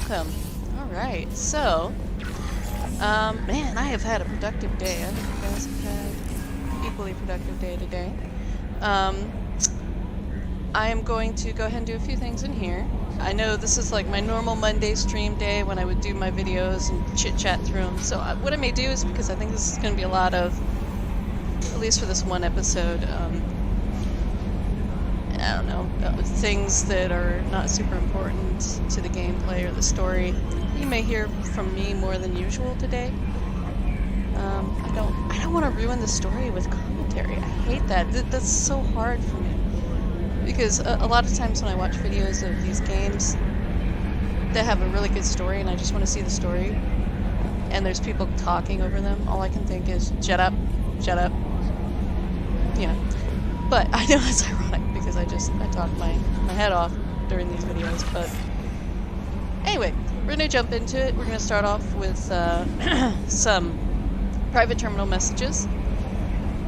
welcome. Alright, so, man, I have had a productive day. I hope you guys have had an equally productive day today. I am going to go ahead and do a few things in here. I know this is like my normal Monday stream day when I would do my videos and chit-chat through them. So what I may do is, because I think this is going to be a lot of, at least for this one episode, I don't know, things that are not super important to the gameplay or the story. You may hear from me more than usual today. I don't want to ruin the story with commentary. I hate that. That's so hard for me. Because a lot of times when I watch videos of these games that have a really good story and I just want to see the story, and there's people talking over them, all I can think is, shut up, shut up. You know. But I know it's ironic because I talk my head off during these videos. But anyway, we're going to jump into it. We're going to start off with some private terminal messages.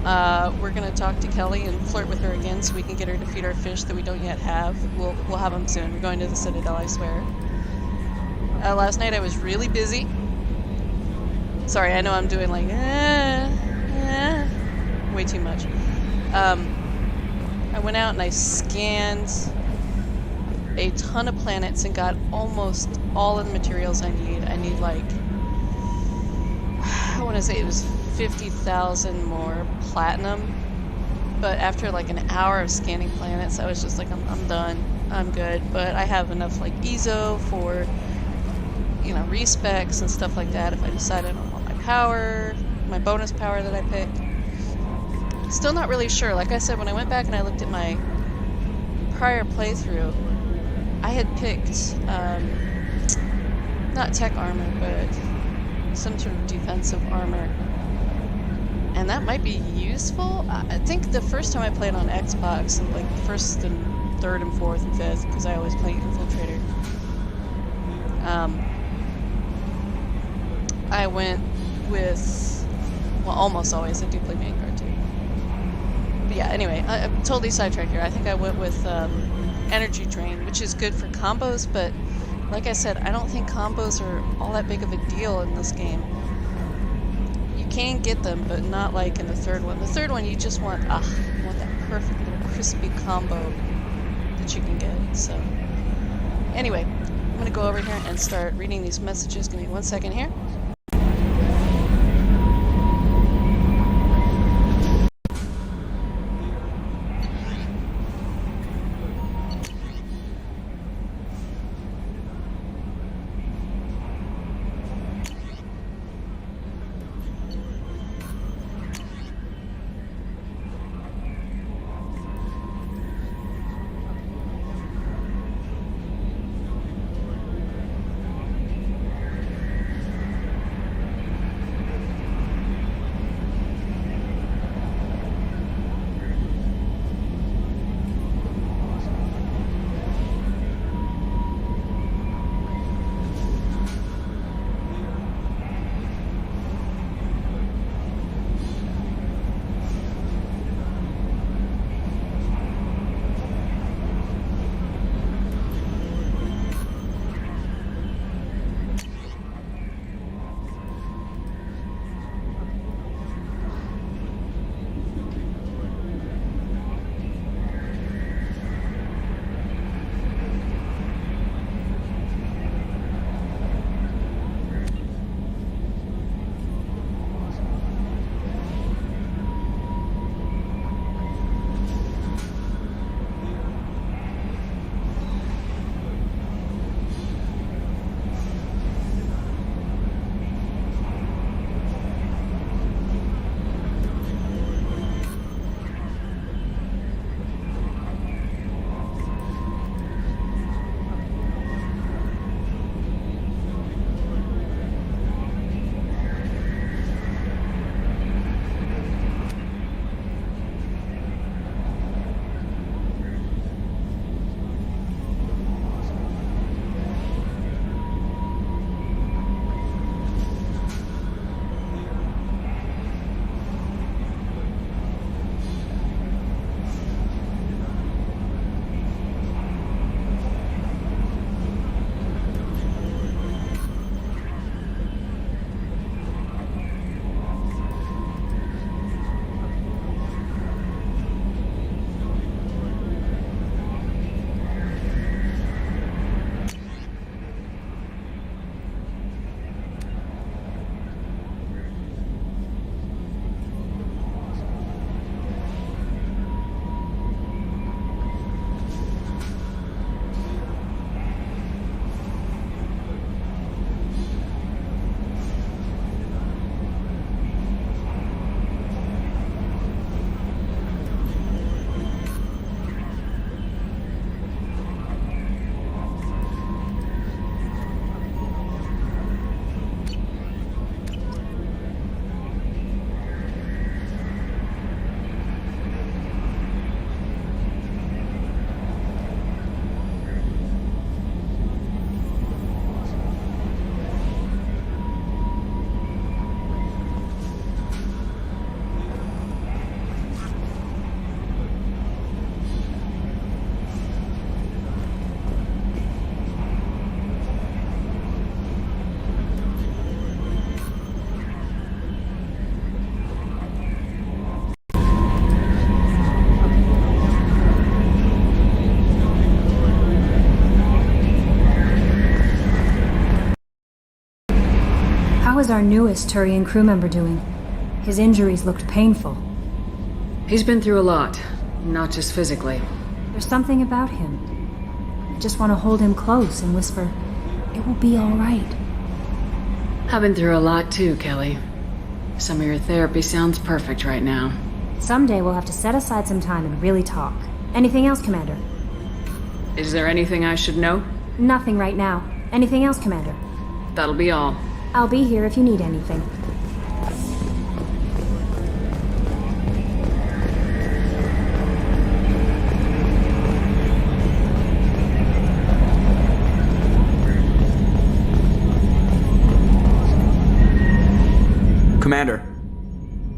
We're going to talk to Kelly and flirt with her again so we can get her to feed our fish that we don't yet have. We'll have them soon. We're going to the Citadel, I swear. Last night I was really busy. Sorry, I know I'm doing like way too much. I went out and I scanned a ton of planets and got almost all of the materials I need. I need like, I want to say it was 50,000 more platinum. But after like an hour of scanning planets, I was just like, I'm done. I'm good. But I have enough like EZO for, you know, respecs and stuff like that if I decide I don't want my power, my bonus power that I pick. Still not really sure. Like I said, when I went back and I looked at my prior playthrough, I had picked, not tech armor, but some sort of defensive armor. And that might be useful. I think the first time I played on Xbox, like first and third and fourth and fifth, because I always play Infiltrator, I went with, well, almost always, I do play Vanguard too. But yeah, anyway, I'm totally sidetracked here. I think I went with Energy Drain, which is good for combos, but like I said, I don't think combos are all that big of a deal in this game. You can get them, but not like in the third one. The third one, you just want, you want that perfect little crispy combo that you can get, so. Anyway, I'm going to go over here and start reading these messages. Give me 1 second here. How is our newest Turian crew member doing? His injuries looked painful. He's been through a lot, not just physically. There's something about him. I just want to hold him close and whisper, "It will be all right." I've been through a lot too, Kelly. Some of your therapy sounds perfect right now. Someday we'll have to set aside some time and really talk. Anything else, Commander? Is there anything I should know? Nothing right now. Anything else, Commander? That'll be all. I'll be here if you need anything. Commander.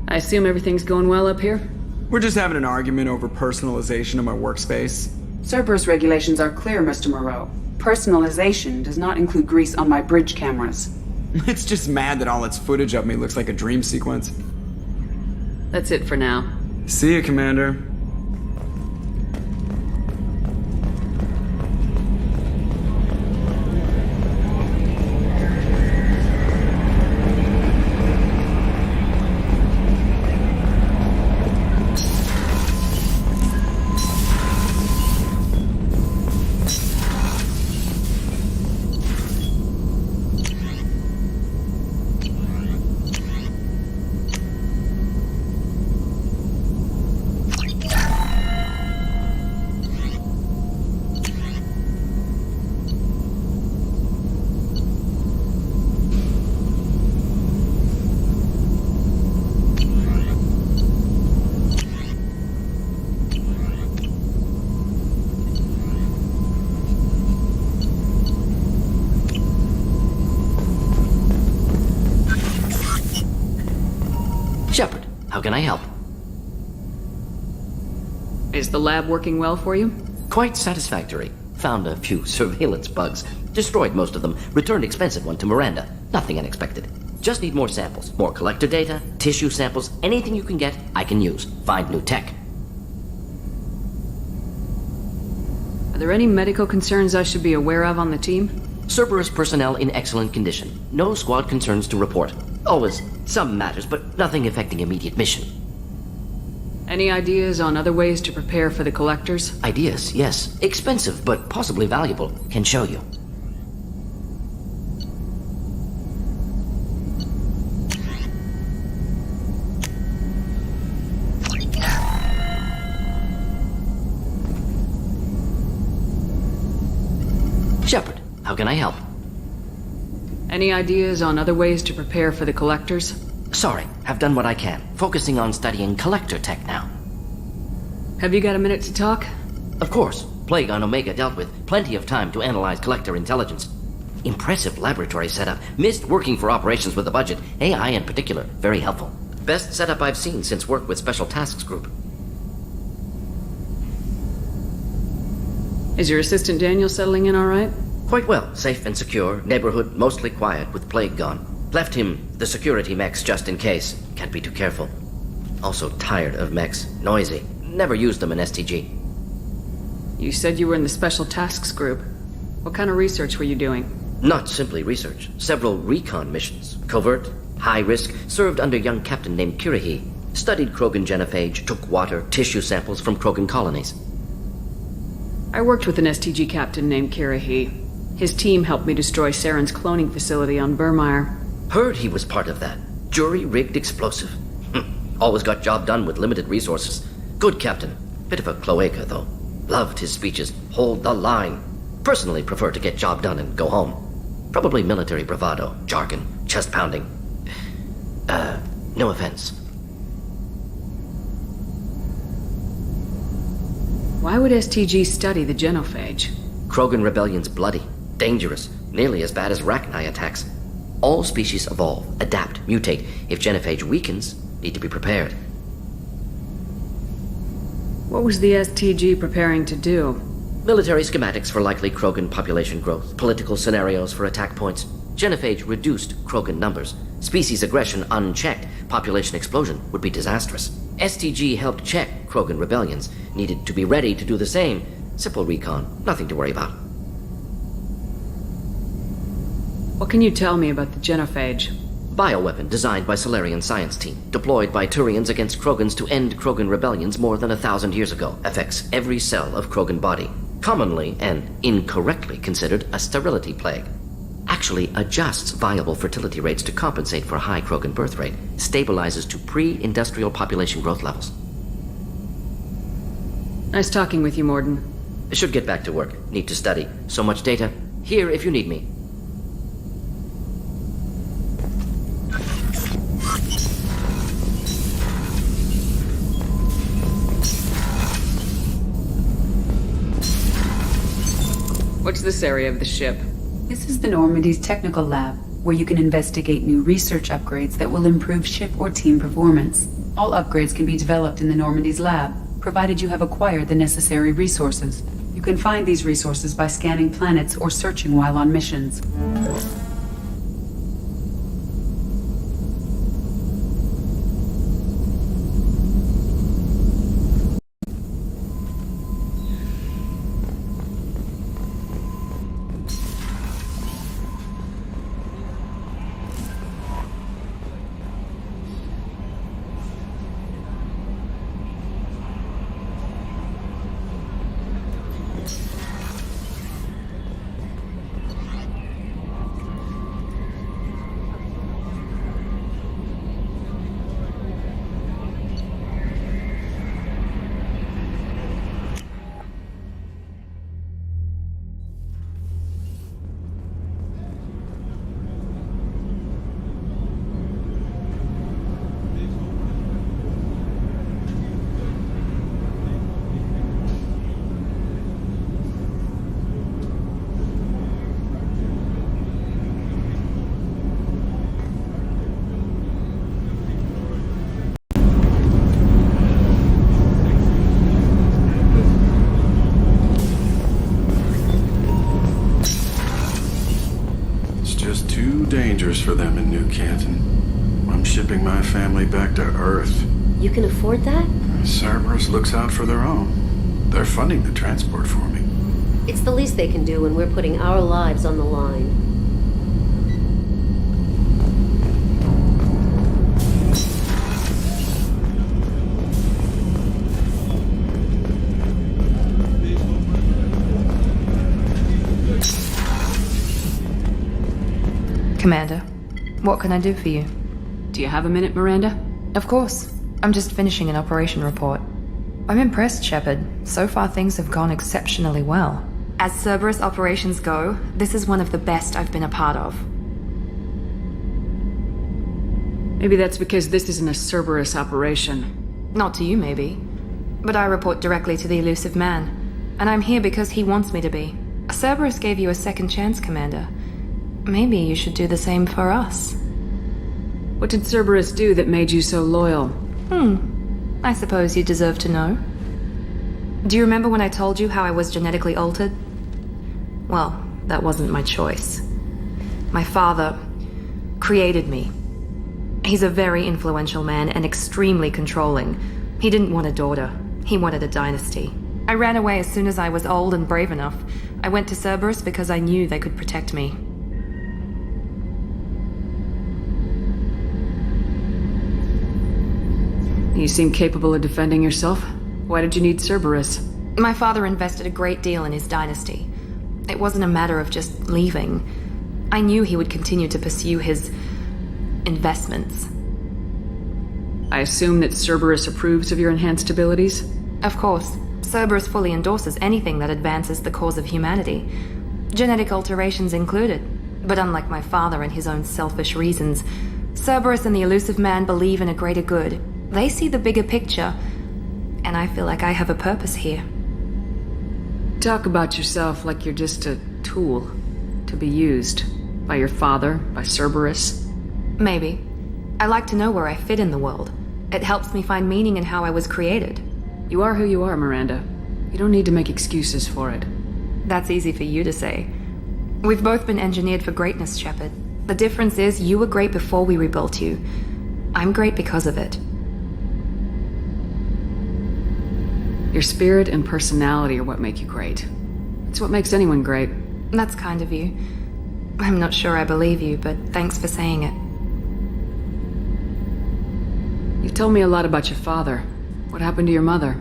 I assume everything's going well up here? We're just having an argument over personalization of my workspace. Cerberus regulations are clear, Mr. Moreau. Personalization does not include grease on my bridge cameras. It's just mad that all its footage of me looks like a dream sequence. That's it for now. See you, Commander. Shepard, how can I help? Is the lab working well for you? Quite satisfactory. Found a few surveillance bugs. Destroyed most of them. Returned expensive one to Miranda. Nothing unexpected. Just need more samples. More collector data, tissue samples, anything you can get, I can use. Find new tech. Are there any medical concerns I should be aware of on the team? Cerberus personnel in excellent condition. No squad concerns to report. Always some matters, but nothing affecting immediate mission. Any ideas on other ways to prepare for the collectors? Ideas, yes. Expensive, but possibly valuable. Can show you. Shepard, how can I help? Any ideas on other ways to prepare for the collectors? Sorry, have done what I can. Focusing on studying collector tech now. Have you got a minute to talk? Of course. Plague on Omega dealt with. Plenty of time to analyze collector intelligence. Impressive laboratory setup. Missed working for operations with a budget. AI in particular. Very helpful. Best setup I've seen since work with Special Tasks Group. Is your assistant Daniel settling in all right? Quite well. Safe and secure. Neighborhood mostly quiet with Plague gone. Left him the security mechs just in case. Can't be too careful. Also tired of mechs. Noisy. Never used them in STG. You said you were in the Special Tasks Group. What kind of research were you doing? Not simply research. Several recon missions. Covert, high risk, served under young captain named Kirahi. Studied Krogan genophage, took water, tissue samples from Krogan colonies. I worked with an STG captain named Kirahi. His team helped me destroy Saren's cloning facility on Burmire. Heard he was part of that. Jury-rigged explosive. Always got job done with limited resources. Good captain. Bit of a cloaca, though. Loved his speeches. Hold the line. Personally prefer to get job done and go home. Probably military bravado, jargon, chest pounding. No offense. Why would STG study the genophage? Krogan rebellion's bloody, dangerous, nearly as bad as Rachni attacks. All species evolve, adapt, mutate. If genophage weakens, need to be prepared. What was the STG preparing to do? Military schematics for likely Krogan population growth, political scenarios for attack points. Genophage reduced Krogan numbers. Species aggression unchecked, population explosion would be disastrous. STG helped check Krogan rebellions. Needed to be ready to do the same. Simple recon, nothing to worry about. What can you tell me about the genophage? Bioweapon designed by Solarian science team, deployed by Turians against Krogans to end Krogan rebellions more than 1,000 years ago, affects every cell of Krogan body. Commonly and incorrectly considered a sterility plague. Actually adjusts viable fertility rates to compensate for a high Krogan birth rate, stabilizes to pre-industrial population growth levels. Nice talking with you, Morden. I should get back to work. Need to study. So much data. Here if you need me. What's this area of the ship? This is the Normandy's technical lab, where you can investigate new research upgrades that will improve ship or team performance. All upgrades can be developed in the Normandy's lab, provided you have acquired the necessary resources. You can find these resources by scanning planets or searching while on missions. Dangerous for them in New Canton. I'm shipping my family back to Earth. You can afford that? Cerberus looks out for their own. They're funding the transport for me. It's the least they can do when we're putting our lives on the line. Commander, what can I do for you? Do you have a minute, Miranda? Of course. I'm just finishing an operation report. I'm impressed, Shepard. So far things have gone exceptionally well. As Cerberus operations go, this is one of the best I've been a part of. Maybe that's because this isn't a Cerberus operation. Not to you, maybe. But I report directly to the elusive man. And I'm here because he wants me to be. Cerberus gave you a second chance, Commander. Maybe you should do the same for us. What did Cerberus do that made you so loyal? I suppose you deserve to know. Do you remember when I told you how I was genetically altered? Well, that wasn't my choice. My father created me. He's a very influential man and extremely controlling. He didn't want a daughter. He wanted a dynasty. I ran away as soon as I was old and brave enough. I went to Cerberus because I knew they could protect me. You seem capable of defending yourself. Why did you need Cerberus? My father invested a great deal in his dynasty. It wasn't a matter of just leaving. I knew he would continue to pursue his investments. I assume that Cerberus approves of your enhanced abilities? Of course. Cerberus fully endorses anything that advances the cause of humanity. Genetic alterations included. But unlike my father and his own selfish reasons, Cerberus and the elusive man believe in a greater good. They see the bigger picture, and I feel like I have a purpose here. Talk about yourself like you're just a tool to be used by your father, by Cerberus. Maybe. I like to know where I fit in the world. It helps me find meaning in how I was created. You are who you are, Miranda. You don't need to make excuses for it. That's easy for you to say. We've both been engineered for greatness, Shepard. The difference is you were great before we rebuilt you. I'm great because of it. Your spirit and personality are what make you great. It's what makes anyone great. That's kind of you. I'm not sure I believe you, but thanks for saying it. told me a lot about your father. What happened to your mother?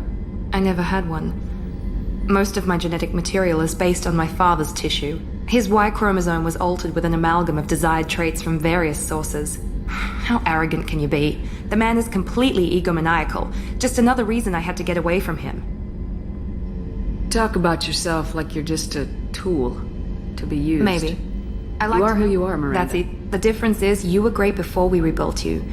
I never had one. Most of my genetic material is based on my father's tissue. His Y chromosome was altered with an amalgam of desired traits from various sources. How arrogant can you be? The man is completely egomaniacal. Just another reason I had to get away from him. Talk about yourself like you're just a tool to be used. Maybe. You are who you are, Miranda. That's it. The difference is you were great before we rebuilt you.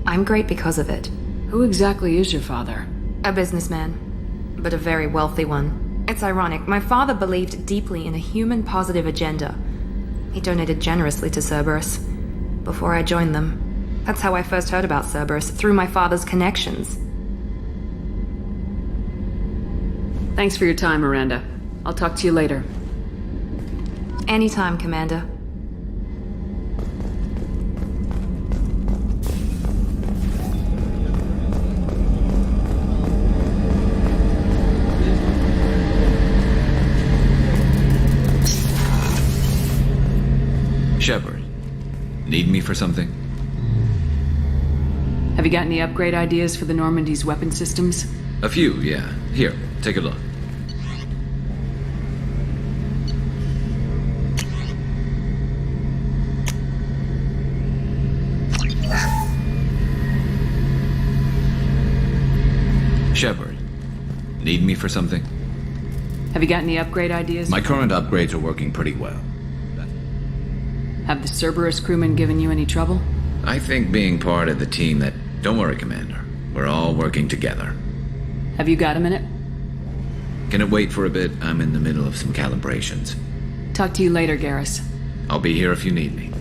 I'm great because of it. Who exactly is your father? A businessman, but a very wealthy one. It's ironic. My father believed deeply in a human-positive agenda. He donated generously to Cerberus before I joined them. That's how I first heard about Cerberus, through my father's connections. Thanks for your time, Miranda. I'll talk to you later. Anytime, Commander. Shepard, need me for something? Have you got any upgrade ideas for the Normandy's weapon systems? A few, yeah. Here, take a look. Shepard, need me for something? Have you got any upgrade ideas? My current upgrades are working pretty well. Have the Cerberus crewmen given you any trouble? I think being part of the team that... Don't worry, Commander. We're all working together. Have you got a minute? Can it wait for a bit? I'm in the middle of some calibrations. Talk to you later, Garrus. I'll be here if you need me.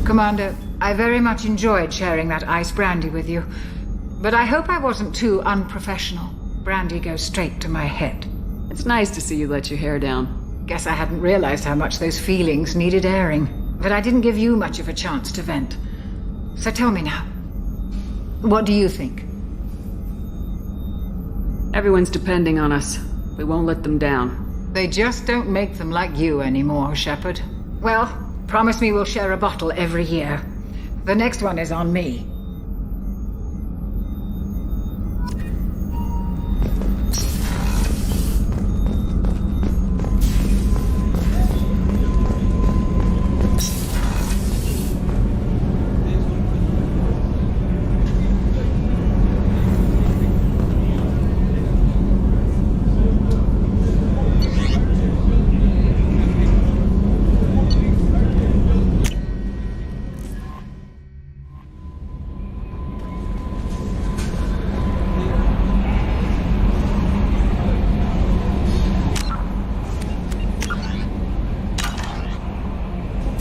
Commander, I very much enjoyed sharing that ice brandy with you. But I hope I wasn't too unprofessional. Brandy goes straight to my head. It's nice to see you let your hair down. Guess I hadn't realized how much those feelings needed airing. But I didn't give you much of a chance to vent. So tell me now. What do you think? Everyone's depending on us. We won't let them down. They just don't make them like you anymore, Shepard. Well, promise me we'll share a bottle every year. The next one is on me.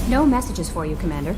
No messages for you, Commander.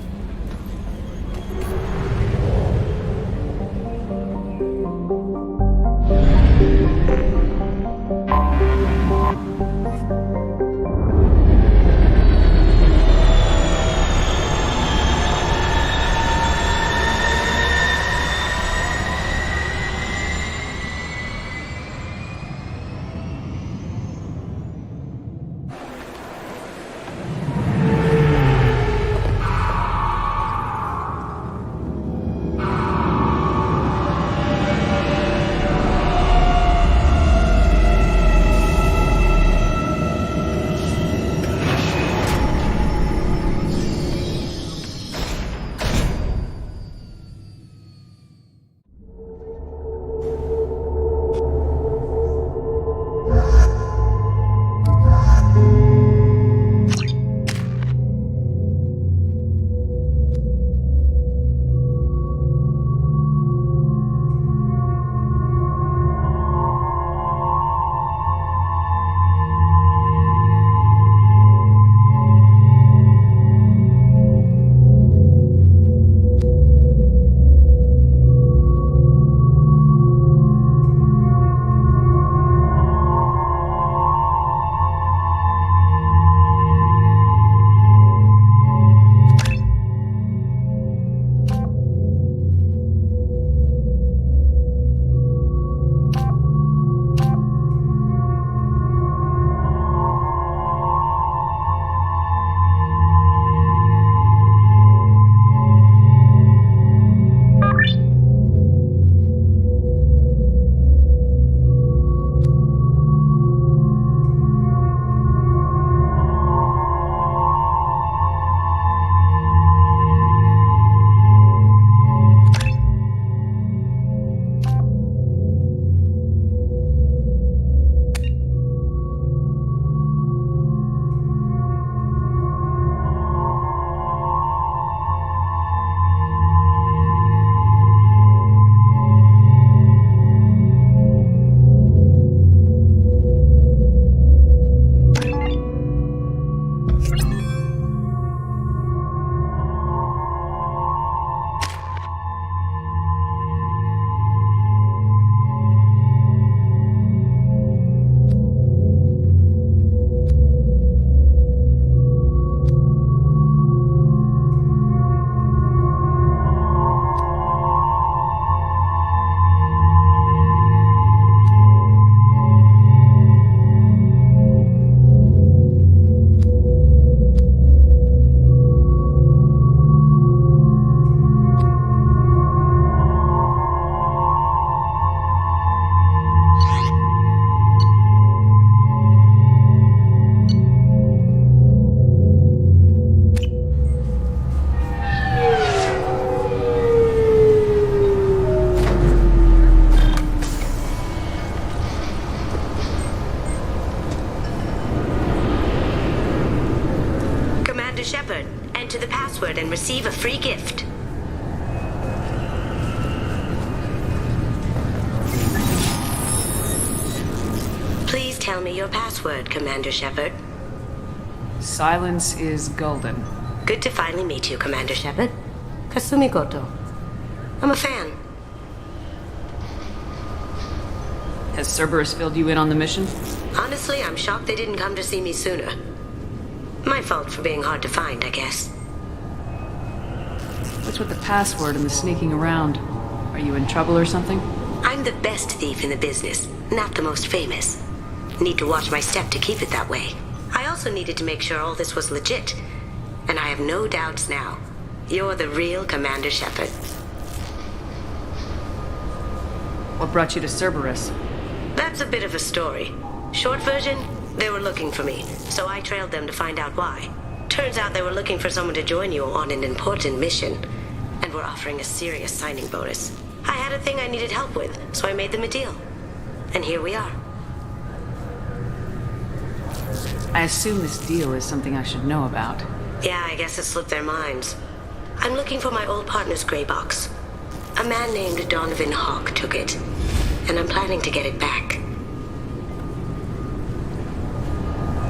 enter the password and receive a free gift. Please tell me your password, Commander Shepard. Silence is golden. Good to finally meet you, Commander Shepard. Kasumi Goto. I'm a fan. Has Cerberus filled you in on the mission? Honestly, I'm shocked they didn't come to see me sooner. My fault for being hard to find, I guess. What's with the password and the sneaking around? Are you in trouble or something? I'm the best thief in the business, not the most famous. Need to watch my step to keep it that way. I also needed to make sure all this was legit. And I have no doubts now. You're the real Commander Shepard. What brought you to Cerberus? That's a bit of a story. Short version, they were looking for me, so I trailed them to find out why. Turns out they were looking for someone to join you on an important mission, and were offering a serious signing bonus. I had a thing I needed help with, so I made them a deal. And here we are. I assume this deal is something I should know about. Yeah, I guess it slipped their minds. I'm looking for my old partner's gray box. A man named Donovan Hawk took it, and I'm planning to get it back.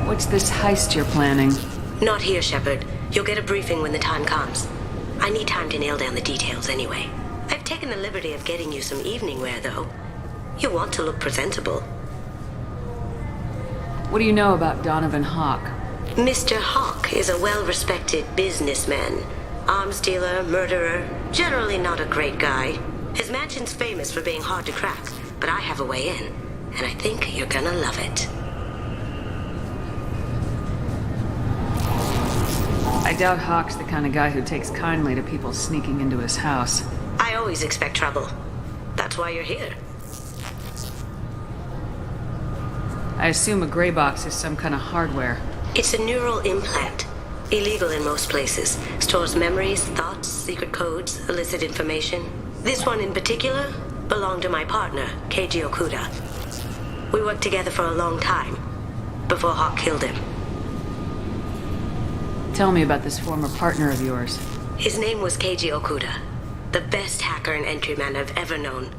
What's this heist you're planning? Not here, Shepard. You'll get a briefing when the time comes. I need time to nail down the details anyway. I've taken the liberty of getting you some evening wear, though. You want to look presentable. What do you know about Donovan Hawk? Mr. Hawk is a well-respected businessman. Arms dealer, murderer, generally not a great guy. His mansion's famous for being hard to crack, but I have a way in, and I think you're gonna love it. I doubt Hawk's the kind of guy who takes kindly to people sneaking into his house. I always expect trouble. That's why you're here. I assume a gray box is some kind of hardware. It's a neural implant. Illegal in most places. Stores memories, thoughts, secret codes, illicit information. This one in particular belonged to my partner, Keiji Okuda. We worked together for a long time, before Hawk killed him. Tell me about this former partner of yours. His name was Keiji Okuda, the best hacker and entryman I've ever known.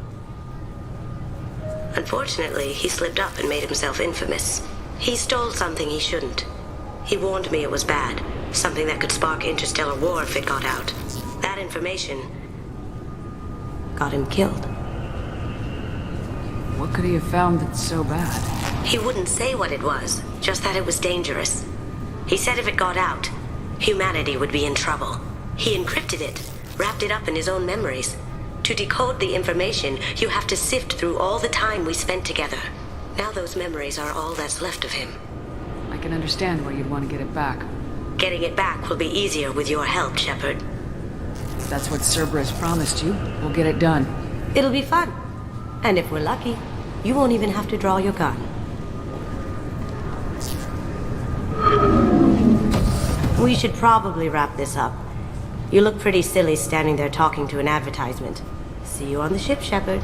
Unfortunately, he slipped up and made himself infamous. He stole something he shouldn't. He warned me it was bad, something that could spark interstellar war if it got out. That information got him killed. What could he have found that's so bad? He wouldn't say what it was, just that it was dangerous. He said if it got out, humanity would be in trouble. He encrypted it, wrapped it up in his own memories. To decode the information, you have to sift through all the time we spent together. Now those memories are all that's left of him. I can understand why you'd want to get it back. Getting it back will be easier with your help, Shepard. If that's what Cerberus promised you, we'll get it done. It'll be fun. And if we're lucky, you won't even have to draw your gun. We should probably wrap this up. You look pretty silly standing there talking to an advertisement. See you on the ship, Shepard.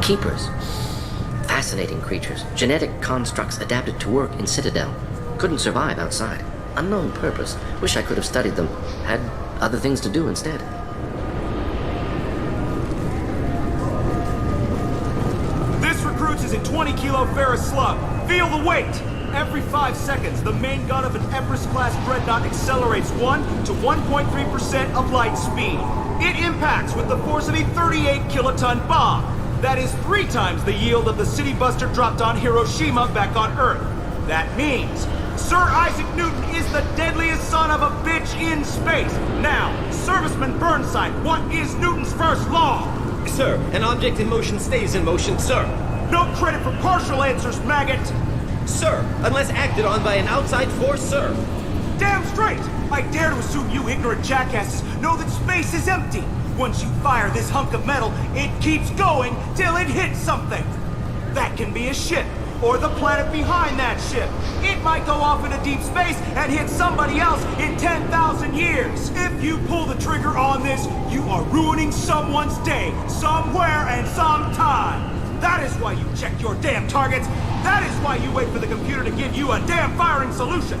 Keepers. Fascinating creatures. Genetic constructs adapted to work in Citadel. Couldn't survive outside. Unknown purpose. Wish I could have studied them. Had other things to do instead. This recruits is a 20-kilo ferrous slug. Feel the weight! Every 5 seconds, the main gun of an Everest-class dreadnought accelerates 1 to 1.3% of light speed. It impacts with the force of a 38-kiloton bomb. That is 3 times the yield of the city buster dropped on Hiroshima back on Earth. That means Sir Isaac Newton is the deadliest son of a bitch in space. Now, Serviceman Burnside, what is Newton's first law? Sir, an object in motion stays in motion, sir. No credit for partial answers, maggot! Sir, unless acted on by an outside force, sir. Damn straight! I dare to assume you ignorant jackasses know that space is empty. Once you fire this hunk of metal, it keeps going till it hits something. That can be a ship, or the planet behind that ship. It might go off into deep space and hit somebody else in 10,000 years. If you pull the trigger on this, you are ruining someone's day, somewhere and sometime. That is why you check your damn targets. That is why you wait for the computer to give you a damn firing solution.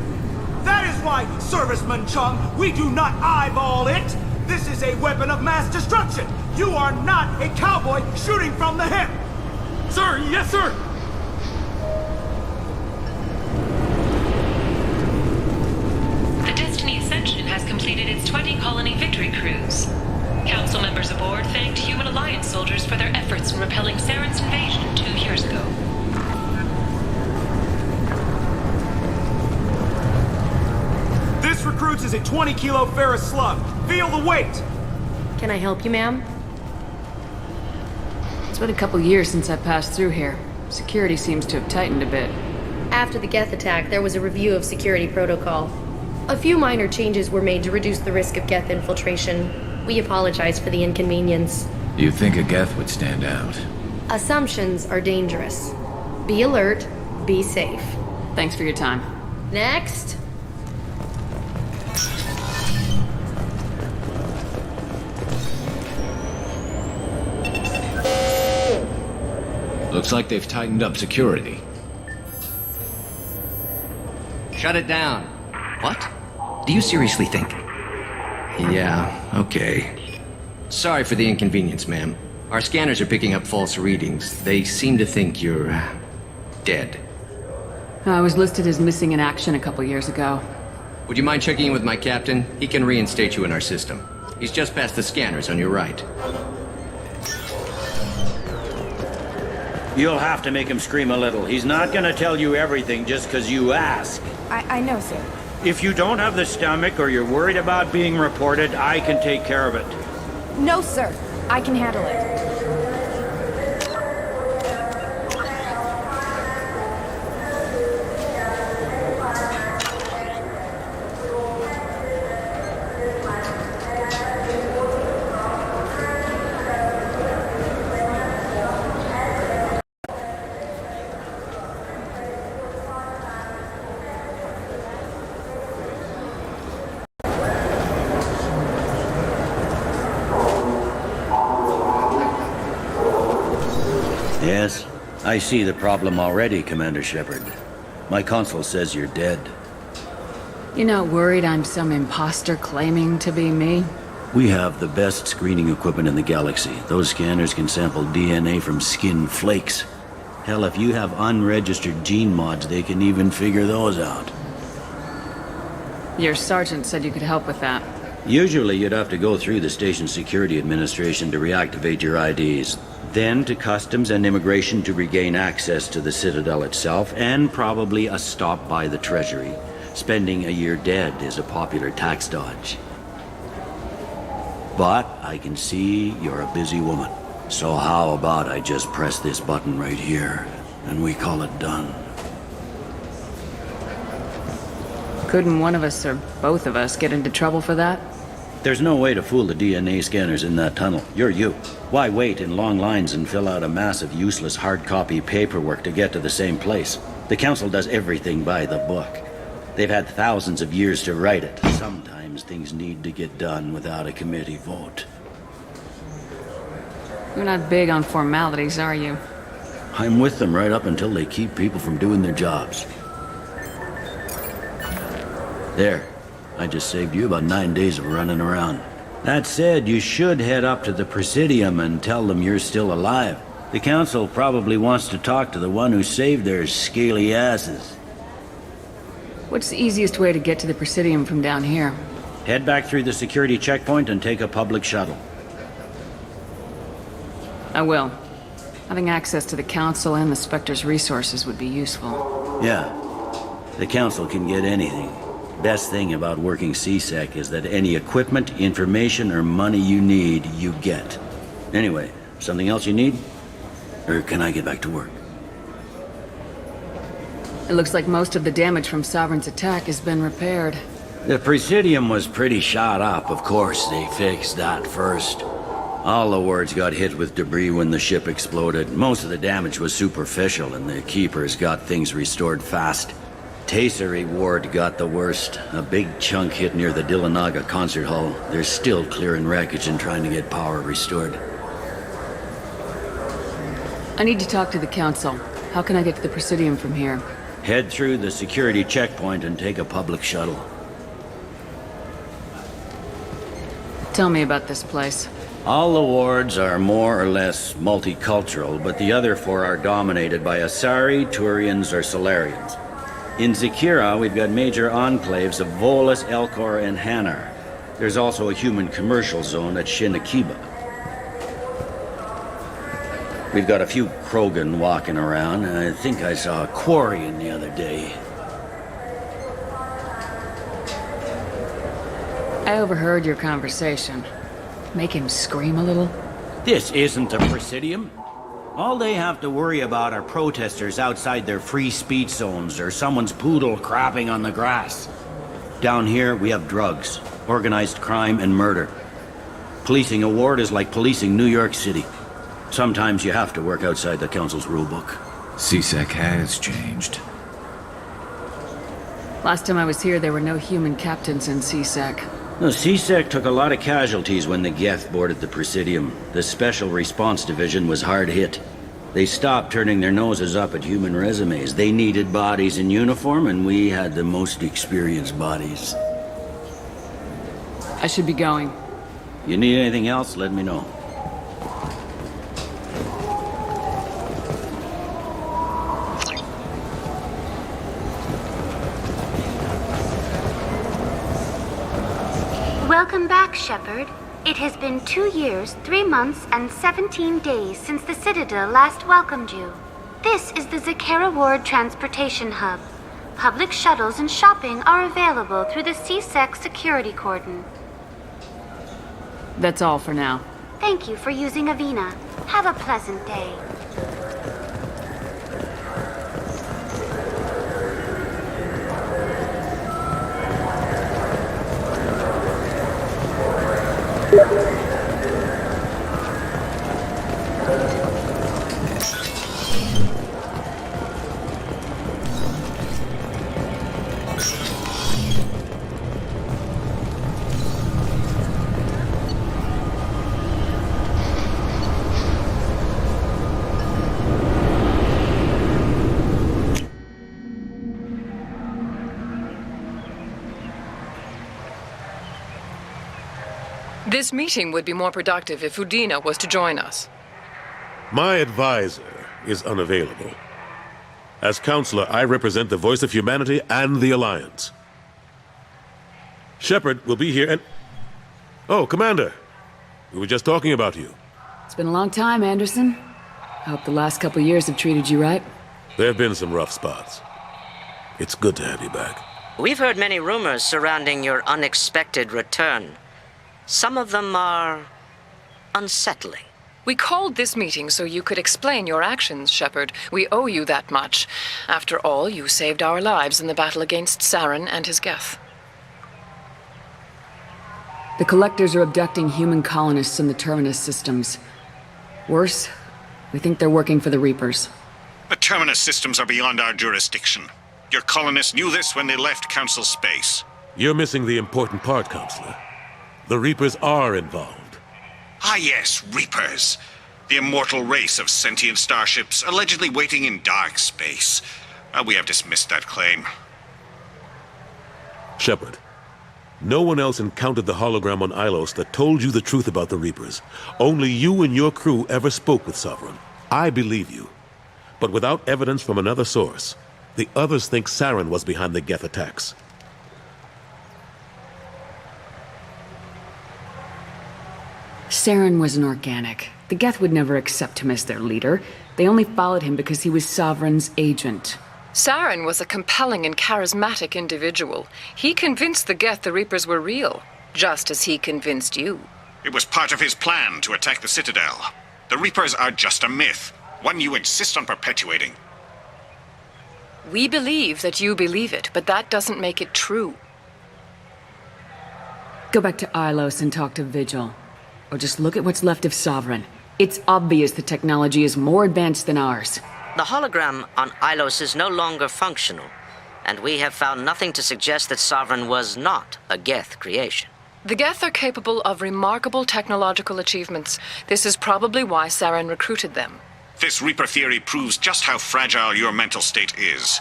That is why, Serviceman Chung, we do not eyeball it. This is a weapon of mass destruction. You are not a cowboy shooting from the hip. Sir, yes, sir. The Destiny Ascension has completed its 20-colony victory cruise. Council members aboard thanked Human Alliance soldiers for their efforts in repelling Saren's invasion 2 years ago. This recruits is a 20-kilo ferrous slug. Feel the weight! Can I help you, ma'am? It's been a couple years since I passed through here. Security seems to have tightened a bit. After the Geth attack, there was a review of security protocol. A few minor changes were made to reduce the risk of Geth infiltration. We apologize for the inconvenience. Do you think a Geth would stand out? Assumptions are dangerous. Be alert, be safe. Thanks for your time. Next! Looks like they've tightened up security. Shut it down. What? Do you seriously think? Yeah, okay. Sorry for the inconvenience, ma'am. Our scanners are picking up false readings. They seem to think you're dead. I was listed as missing in action a couple years ago. Would you mind checking in with my captain? He can reinstate you in our system. He's just past the scanners on your right. You'll have to make him scream a little. He's not gonna tell you everything just because you ask. I know, sir. If you don't have the stomach or you're worried about being reported, I can take care of it. No, sir. I can handle it. Yes, I see the problem already, Commander Shepard. My console says you're dead. You're not worried I'm some imposter claiming to be me? We have the best screening equipment in the galaxy. Those scanners can sample DNA from skin flakes. Hell, if you have unregistered gene mods, they can even figure those out. Your sergeant said you could help with that. Usually you'd have to go through the station security administration to reactivate your IDs. Then to customs and immigration to regain access to the Citadel itself, and probably a stop by the Treasury. Spending a year dead is a popular tax dodge. But I can see you're a busy woman. So how about I just press this button right here, and we call it done? Couldn't one of us or both of us get into trouble for that? There's no way to fool the DNA scanners in that tunnel. You're you. Why wait in long lines and fill out a massive useless hard copy paperwork to get to the same place? The Council does everything by the book. They've had thousands of years to write it. Sometimes things need to get done without a committee vote. You're not big on formalities, are you? I'm with them right up until they keep people from doing their jobs. There. I just saved you about 9 days of running around. That said, you should head up to the Presidium and tell them you're still alive. The Council probably wants to talk to the one who saved their scaly asses. What's the easiest way to get to the Presidium from down here? Head back through the security checkpoint and take a public shuttle. I will. Having access to the Council and the Spectre's resources would be useful. Yeah. The Council can get anything. Best thing about working CSEC is that any equipment, information, or money you need, you get. Anyway, something else you need? Or can I get back to work? It looks like most of the damage from Sovereign's attack has been repaired. The Presidium was pretty shot up. Of course, they fixed that first. All the wards got hit with debris when the ship exploded. Most of the damage was superficial, and the Keepers got things restored fast. Tasery Ward got the worst. A big chunk hit near the Dillanaga concert hall. They're still clearing wreckage and trying to get power restored. I need to talk to the Council. How can I get to the Presidium from here? Head through the security checkpoint and take a public shuttle. Tell me about this place. All the wards are more or less multicultural, but the other 4 are dominated by Asari, Turians, or Solarians. In Zakira, we've got major enclaves of Volus, Elcor, and Hanar. There's also a human commercial zone at Shinakiba. We've got a few Krogan walking around, and I think I saw a Quarian the other day. I overheard your conversation. Make him scream a little? This isn't the Presidium. All they have to worry about are protesters outside their free speech zones or someone's poodle crapping on the grass. Down here, we have drugs, organized crime, and murder. Policing a ward is like policing New York City. Sometimes you have to work outside the Council's rulebook. CSEC has changed. Last time I was here, there were no human captains in CSEC. The CSEC took a lot of casualties when the Geth boarded the Presidium. The Special Response Division was hard hit. They stopped turning their noses up at human resumes. They needed bodies in uniform, and we had the most experienced bodies. I should be going. You need anything else, let me know. Welcome back, Shepard. It has been 2 years, 3 months, and 17 days since the Citadel last welcomed you. This is the Zakera Ward Transportation Hub. Public shuttles and shopping are available through the CSEC security cordon. That's all for now. Thank you for using Avina. Have a pleasant day. This meeting would be more productive if Udina was to join us. My advisor is unavailable. As counselor, I represent the voice of humanity and the Alliance. Shepard will be here and... Oh, Commander. We were just talking about you. It's been a long time, Anderson. I hope the last couple years have treated you right. There have been some rough spots. It's good to have you back. We've heard many rumors surrounding your unexpected return. Some of them are unsettling. We called this meeting so you could explain your actions, Shepard. We owe you that much. After all, you saved our lives in the battle against Saren and his Geth. The Collectors are abducting human colonists in the Terminus systems. Worse, we think they're working for the Reapers. The Terminus systems are beyond our jurisdiction. Your colonists knew this when they left Council space. You're missing the important part, Counselor. The Reapers are involved. Ah yes, Reapers. The immortal race of sentient starships allegedly waiting in dark space. We have dismissed that claim. Shepard, no one else encountered the hologram on Ilos that told you the truth about the Reapers. Only you and your crew ever spoke with Sovereign. I believe you. But without evidence from another source, the others think Saren was behind the Geth attacks. Saren was an organic. The Geth would never accept him as their leader. They only followed him because he was Sovereign's agent. Saren was a compelling and charismatic individual. He convinced the Geth the Reapers were real, just as he convinced you. It was part of his plan to attack the Citadel. The Reapers are just a myth, one you insist on perpetuating. We believe that you believe it, but that doesn't make it true. Go back to Ilos and talk to Vigil. Or just look at what's left of Sovereign. It's obvious the technology is more advanced than ours. The hologram on Ilos is no longer functional, and we have found nothing to suggest that Sovereign was not a Geth creation. The Geth are capable of remarkable technological achievements. This is probably why Saren recruited them. This Reaper theory proves just how fragile your mental state is.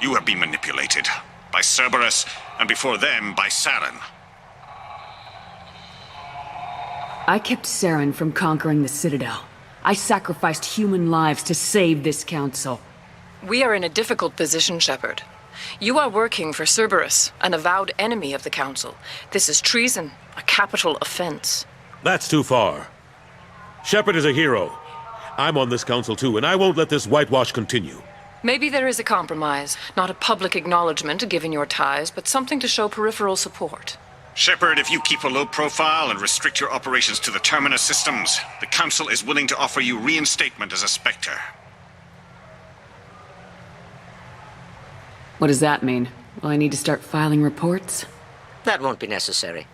You have been manipulated. By Cerberus, and before them, by Saren. I kept Saren from conquering the Citadel. I sacrificed human lives to save this council. We are in a difficult position, Shepard. You are working for Cerberus, an avowed enemy of the Council. This is treason, a capital offense. That's too far. Shepard is a hero. I'm on this council too, and I won't let this whitewash continue. Maybe there is a compromise. Not a public acknowledgement given your ties, but something to show peripheral support. Shepard, if you keep a low profile and restrict your operations to the Terminus systems, the Council is willing to offer you reinstatement as a Spectre. What does that mean? Will I need to start filing reports? That won't be necessary.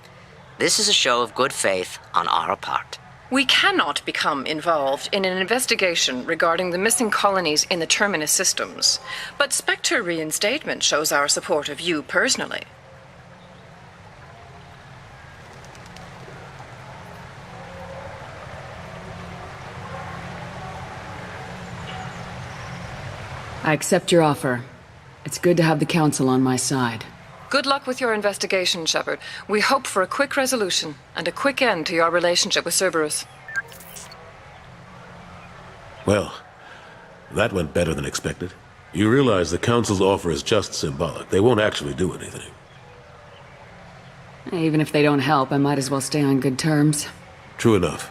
This is a show of good faith on our part. We cannot become involved in an investigation regarding the missing colonies in the Terminus systems, but Spectre reinstatement shows our support of you personally. I accept your offer. It's good to have the Council on my side. Good luck with your investigation, Shepard. We hope for a quick resolution and a quick end to your relationship with Cerberus. Well, that went better than expected. You realize the Council's offer is just symbolic. They won't actually do anything. Even if they don't help, I might as well stay on good terms. True enough.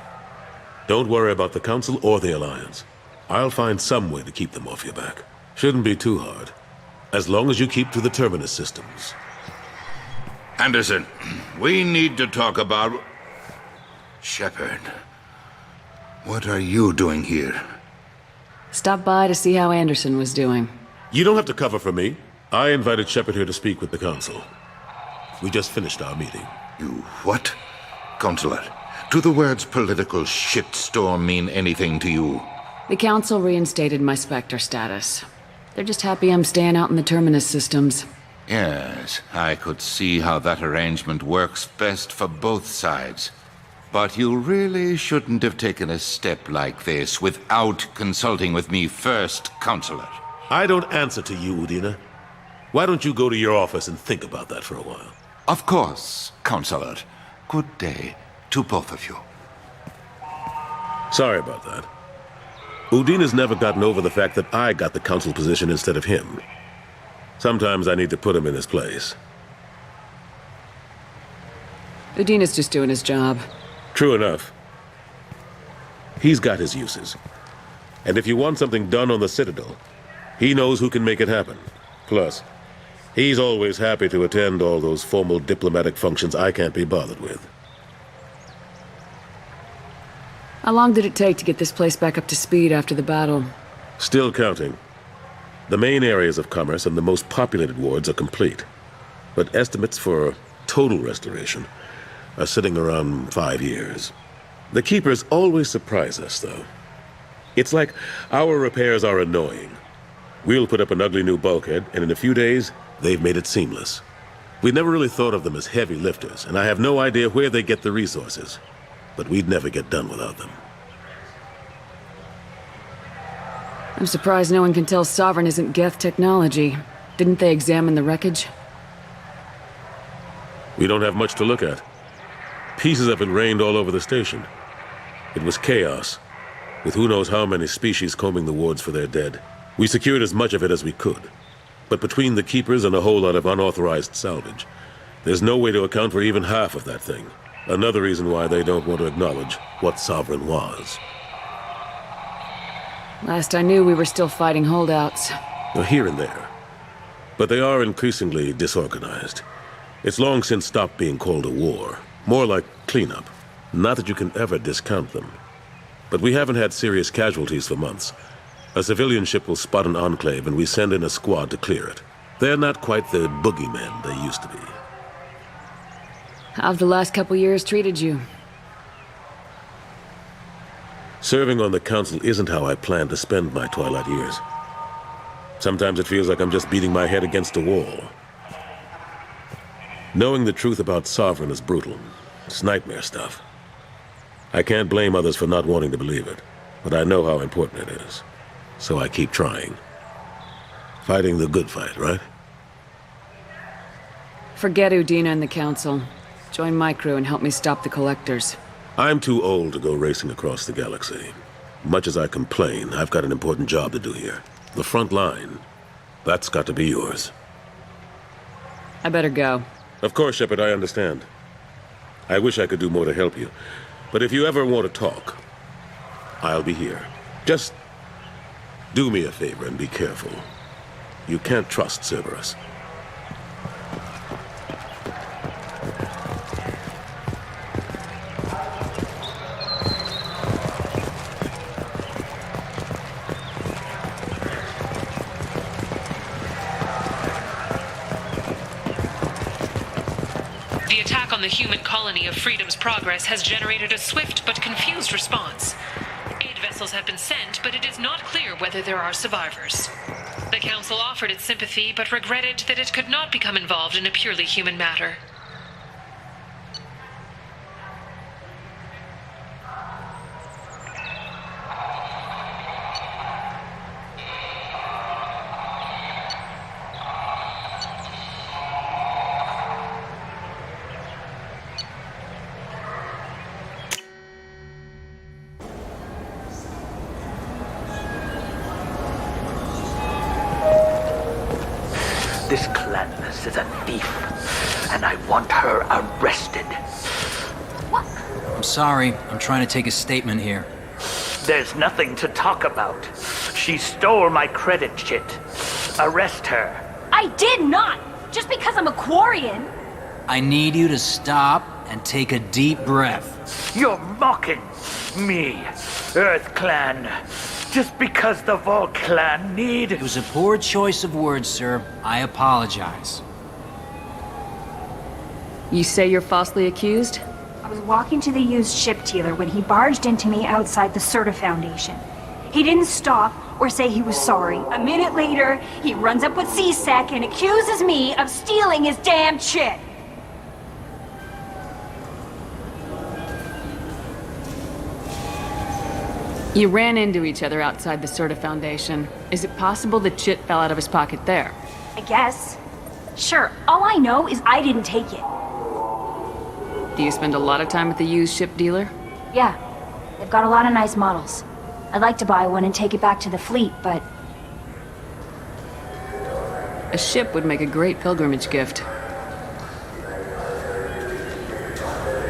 Don't worry about the Council or the Alliance. I'll find some way to keep them off your back. Shouldn't be too hard. As long as you keep to the Terminus systems. Anderson, we need to talk about... Shepard. What are you doing here? Stop by to see how Anderson was doing. You don't have to cover for me. I invited Shepard here to speak with the Council. We just finished our meeting. You what? Consular, do the words political shitstorm mean anything to you? The Council reinstated my Spectre status. They're just happy I'm staying out in the Terminus systems. Yes, I could see how that arrangement works best for both sides. But you really shouldn't have taken a step like this without consulting with me first, Consular. I don't answer to you, Udina. Why don't you go to your office and think about that for a while? Of course, Consular. Good day to both of you. Sorry about that. Udina's never gotten over the fact that I got the Council position instead of him. Sometimes I need to put him in his place. Udina's just doing his job. True enough. He's got his uses. And if you want something done on the Citadel, he knows who can make it happen. Plus, he's always happy to attend all those formal diplomatic functions I can't be bothered with. How long did it take to get this place back up to speed after the battle? Still counting. The main areas of commerce and the most populated wards are complete. But estimates for total restoration are sitting around 5 years. The Keepers always surprise us, though. It's like our repairs are annoying. We'll put up an ugly new bulkhead, and in a few days, they've made it seamless. We never really thought of them as heavy lifters, and I have no idea where they get the resources. But we'd never get done without them. I'm surprised no one can tell Sovereign isn't Geth technology. Didn't they examine the wreckage? We don't have much to look at. Pieces of it rained all over the station. It was chaos, with who knows how many species combing the wards for their dead. We secured as much of it as we could. But between the keepers and a whole lot of unauthorized salvage, there's no way to account for even half of that thing. Another reason why they don't want to acknowledge what Sovereign was. Last I knew, we were still fighting holdouts. Here and there. But they are increasingly disorganized. It's long since stopped being called a war. More like cleanup. Not that you can ever discount them. But we haven't had serious casualties for months. A civilian ship will spot an enclave and we send in a squad to clear it. They're not quite the boogeymen they used to be. How've the last couple years treated you? Serving on the Council isn't how I plan to spend my twilight years. Sometimes it feels like I'm just beating my head against a wall. Knowing the truth about Sovereign is brutal. It's nightmare stuff. I can't blame others for not wanting to believe it, but I know how important it is. So I keep trying. Fighting the good fight, right? Forget Udina and the Council. Join my crew and help me stop the Collectors. I'm too old to go racing across the galaxy. Much as I complain, I've got an important job to do here. The front line. That's got to be yours. I better go. Of course, Shepard, I understand. I wish I could do more to help you. But if you ever want to talk, I'll be here. Just do me a favor and be careful. You can't trust Cerberus. The attack on the human colony of Freedom's Progress has generated a swift but confused response. Aid vessels have been sent, but it is not clear whether there are survivors. The Council offered its sympathy, but regretted that it could not become involved in a purely human matter. This Clanless is a thief, and I want her arrested. I'm sorry. I'm trying to take a statement here. There's nothing to talk about. She stole my credit chit. Arrest her. I did not! Just because I'm a Quarian! I need you to stop and take a deep breath. You're mocking me, Earth Clan. Just because the Vol Clan need... It was a poor choice of words, sir. I apologize. You say you're falsely accused? I was walking to the used ship dealer when he barged into me outside the Serta Foundation. He didn't stop or say he was sorry. A minute later, he runs up with C-Sec and accuses me of stealing his damn chit. You ran into each other outside the Serta Foundation. Is it possible the chit fell out of his pocket there? I guess. Sure, all I know is I didn't take it. Do you spend a lot of time at the used ship dealer? Yeah, they've got a lot of nice models. I'd like to buy one and take it back to the fleet, but... A ship would make a great pilgrimage gift.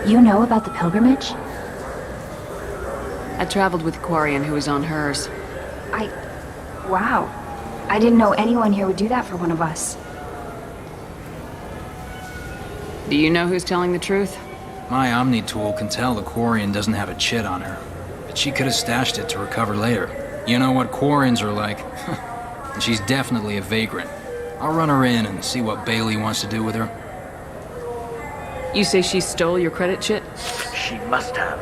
You know about the pilgrimage? I traveled with Quarian who was on hers. Wow. I didn't know anyone here would do that for one of us. Do you know who's telling the truth? My Omni tool can tell the Quarian doesn't have a chit on her, but she could have stashed it to recover later. You know what Quarians are like. And she's definitely a vagrant. I'll run her in and see what Bailey wants to do with her. You say she stole your credit chit? She must have.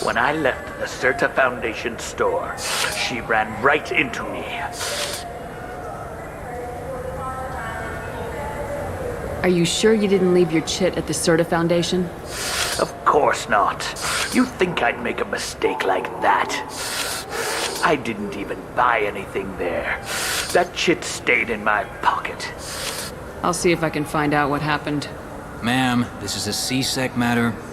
When I left the Serta Foundation store, she ran right into me. Are you sure you didn't leave your chit at the Serta Foundation? Of course not. You think I'd make a mistake like that? I didn't even buy anything there. That chit stayed in my pocket. I'll see if I can find out what happened. Ma'am, this is a C-Sec matter.